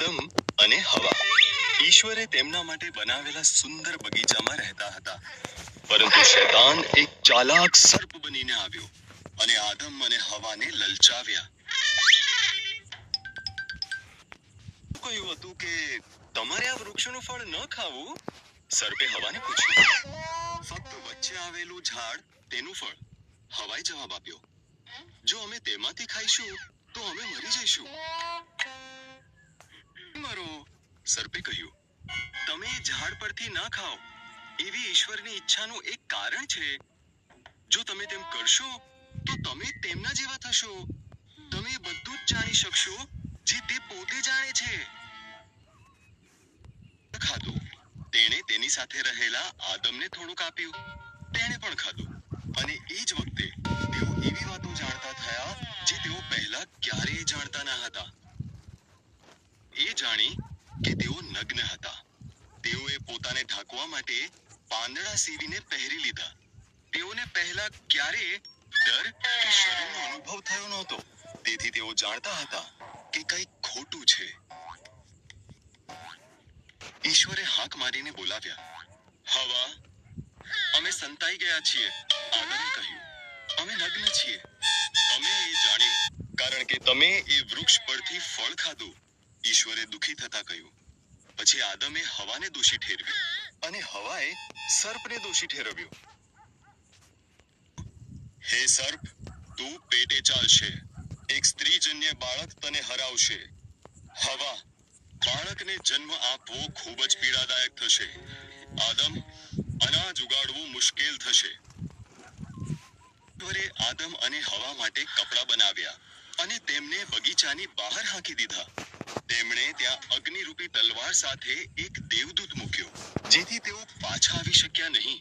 આદમ અને હવા ઈશ્વરે તેમના માટે બનાવેલા સુંદર બગીચામાં રહેતા હતા, પરંતુ શૈતાન એક ચાલાક સર્પ બનીને આવ્યો અને આદમ અને હવાને લલચાવ્યા. કહ્યું હતું કે તમારે આ વૃક્ષનું ફળ ન ખાવું. સર્પે હવાને પૂછ્યું. ફક્ત વચ્ચે આવેલું ઝાડ, તેનું ફળ. હવાએ જવાબ આપ્યો, જો અમે તેમાંથી ખાઈશું તો અમે મરી જઈશું. મરો, સર્પે કહ્યું. તમે ઝાડ પરથી ના ખાઓ એવી ઈશ્વરની ઈચ્છાનું એક કારણ છે. જો તમે તેમ કરશો તો તમે તેમના જેવા થશો. તમે બધું જ જાણી શકશો જે તે પોતે જાણે છે. ખાધું. તેણે તેની સાથે રહેલા આદમને થોડુંક આપ્યું. તેણે પણ ખાધું. અને એ જ વખતે તેઓ એવી વાતો જાણતા થયા જે તેઓ પહેલા ક્યારેય જાણતા ન હતા. એ જાણી કે તેઓ નગ્ન હતા. તેઓએ પોતાને ઢાંકવા માટે પાંદડા સીવીને પહેરી લીધા. તેઓને પહેલા ક્યારેય ડર કે શરમનો અનુભવ થયો નહોતો. તેથી તેઓ જાણતા હતા કે કંઈક ખોટું છે. ઈશ્વરે હાક મારીને બોલાવ્યા. હવા, અમે સંતાઈ ગયા છીએ. આદમે કહ્યું, અમે નગ્ન છીએ. તમે એ જાણ્યું કારણ કે તમે એ વૃક્ષ પરથી ફળ ખાધું. ઈશ્વરે દુઃખી થતા કહ્યું. પછી આદમે હવાને દોષી ઠેરવી અને હવાએ સર્પને દોષી ઠેરવ્યો. હે સર્પ, તું પેટે ચાલશે. એક સ્ત્રીજન્ય બાળક તને હરાવશે. હવા, બાળકને જન્મ આપવો ખૂબ જ પીડાદાયક થશે. આદમ, અનાજ ઉગાડવું મુશ્કેલ થશે. ઈશ્વરે આદમ અને હવા માટે કપડાં બનાવ્યા અને તેમને બગીચાની બહાર હાંકી દીધા. તેમણે ત્યાં અગ્નિરૂપી તલવાર સાથે એક દેવદૂત મૂક્યો, જેથી તેઓ પાછા આવી શક્યા નહીં.